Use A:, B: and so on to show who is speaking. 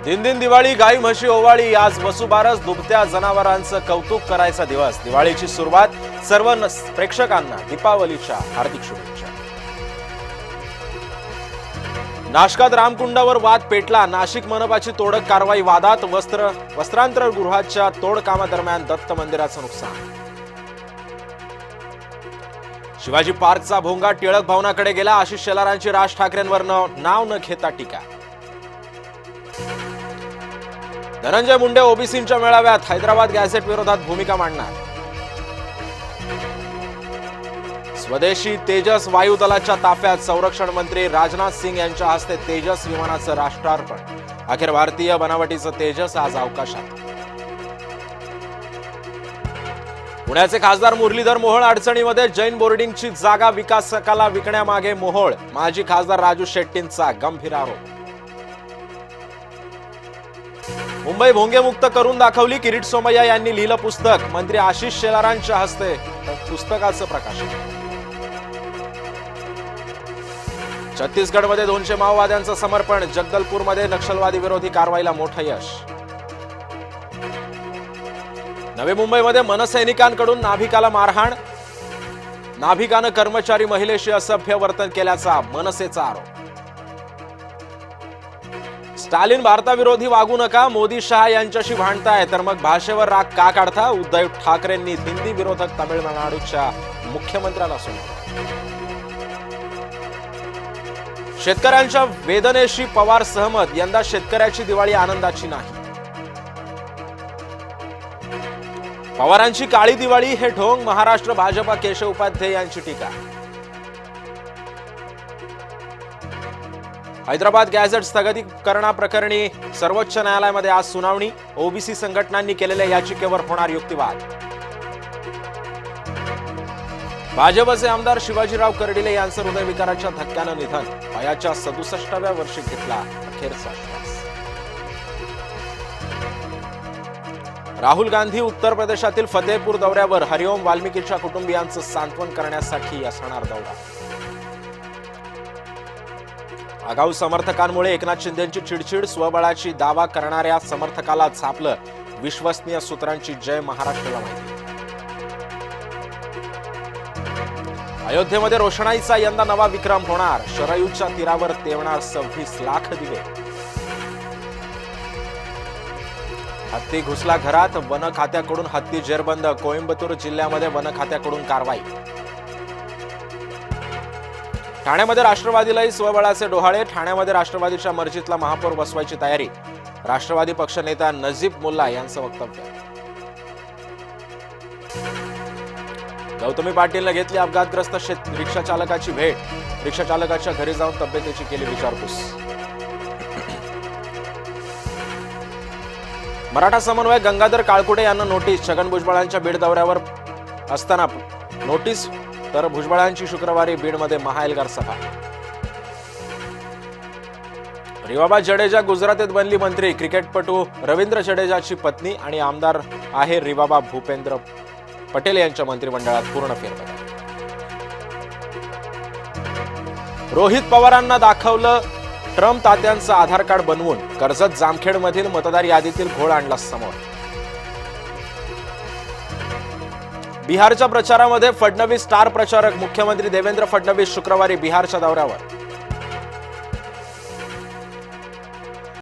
A: दिन दिन दिवाळी, गाई म्हशी ओवाळी. आज वसुबारस, दुभत्या जनावरांचं कौतुक करायचा दिवस. दिवाळीची सुरुवात. सर्व प्रेक्षकांना दीपावलीच्या हार्दिक शुभेच्छा. नाशकात रामकुंडावर वाद पेटला. नाशिक मनपाची तोडक कारवाई वादात. वस्त्रांतर गृहाच्या तोडकामादरम्यान दत्त मंदिराचं नुकसान. शिवाजी पार्कचा भोंगा टिळक भवनाकडे गेला. आशिष शेलारांची राज ठाकरेंवर नाव न घेता टीका. धनंजय मुंडे ओबीसींच्या मेळाव्यात. हैदराबाद गॅझेट विरोधात भूमिका मांडणार. स्वदेशी तेजस वायुदलाच्या ताफ्यात. संरक्षण मंत्री राजनाथ सिंग यांच्या हस्ते तेजस विमानाचं राष्ट्रार्पण. अखेर भारतीय बनावटीचं तेजस आज अवकाशात. पुण्याचे खासदार मुरलीधर मोहोळ अडचणीमध्ये. जैन बोर्डिंगची जागा विकासकाला विकण्यामागे मोहोळ. माजी खासदार राजू शेट्टींचा गंभीर आरोप. मुंबई भोंगेमुक्त करून दाखवली. किरीट सोमय्या यांनी लिहिलं पुस्तक. मंत्री आशिष शेलारांच्या हस्ते पुस्तकाचं प्रकाशन. छत्तीसगडमध्ये 200 माओवाद्यांचं समर्पण. जगदलपूरमध्ये नक्षलवादी विरोधी कारवाईला मोठं यश. नवी मुंबईमध्ये मनसैनिकांकडून नाभिकाला मारहाण. नाभिकानं कर्मचारी महिलेशी असभ्य वर्तन केल्याचा मनसेचा आरोप. स्टालिन भारताविरोधी वागू नका. मोदी शहा यांच्याशी भांडताय तर मग भाषेवर राग का काढता. उद्धव ठाकरेंनी हिंदी विरोधक तामिळनाडूच्या मुख्यमंत्र्याला सुनावलं. शेतकऱ्यांच्या वेदनेशी पवार सहमत. यंदा शेतकऱ्याची दिवाळी आनंदाची नाही. पवारांची काळी दिवाळी हे ढोंग. महाराष्ट्र भाजपा केशव उपाध्याय यांची टीका. हैदराबाद गॅझेट स्थगितीकरणाप्रकरणी सर्वोच्च न्यायालयामध्ये आज सुनावणी. ओबीसी संघटनांनी केलेल्या याचिकेवर होणार युक्तिवाद. भाजपचे आमदार शिवाजीराव कर्डिले यांचं हृदयविकाराच्या धक्क्यानं निधन. वयाच्या 67व्या वर्षी घेतला अखेरचा श्वास. राहुल गांधी उत्तर प्रदेशातील फतेहपूर दौऱ्यावर. हरिओम वाल्मिकीच्या कुटुंबियांचं सांत्वन करण्यासाठी असणार दौरा. आगाऊ समर्थकांमुळे एकनाथ शिंदेंची चिडचिड. स्वबळाची दावा करणाऱ्या समर्थकाला छापलं. विश्वसनीय सूत्रांची जय महाराष्ट्राला माहिती. अयोध्येमध्ये रोषणाईचा यंदा नवा विक्रम होणार. शरयूच्या तीरावर तेवणार 26 लाख दिवे. हत्ती घुसला घरात. वन खात्याकडून हत्ती जेरबंद. कोइंबतूर जिल्ह्यामध्ये वन खात्याकडून कारवाई. ठाण्यामध्ये राष्ट्रवादीलाही स्वबळाचे डोहाळे. ठाण्यामध्ये राष्ट्रवादीच्या मर्जीतला महापौर बसवायची तयारी. राष्ट्रवादी पक्ष नेता नजीब मुल्ला यांचं वक्तव्य. गौतमी पाटीलने घेतली अपघातग्रस्त रिक्षा चालकाची भेट. रिक्षा चालकाच्या घरी जाऊन तब्येतीची केली विचारपूस. मराठा समन्वयक गंगाधर काळकुटे यांना नोटीस. छगन भुजबळांच्या बीड दौऱ्यावर असताना नोटीस तर भुजबळांची शुक्रवारी बीडमध्ये महाएल्गार सभा. रिवाबा जडेजा गुजरातेत बनली मंत्री. क्रिकेटपटू रवींद्र जडेजाची पत्नी आणि आमदार आहे रिवाबा भूपेंद्र पटेल यांच्या मंत्रिमंडळात पूर्ण फेरबदल. रोहित पवारांना दाखवलं ट्रम्प तात्यांचं आधार कार्ड बनवून. कर्जत जामखेडमधील मतदार यादीतील घोळ आणला समोर. बिहारच्या प्रचारामध्ये फडणवीस स्टार प्रचारक. मुख्यमंत्री देवेंद्र फडणवीस शुक्रवारी बिहारच्या दौऱ्यावर.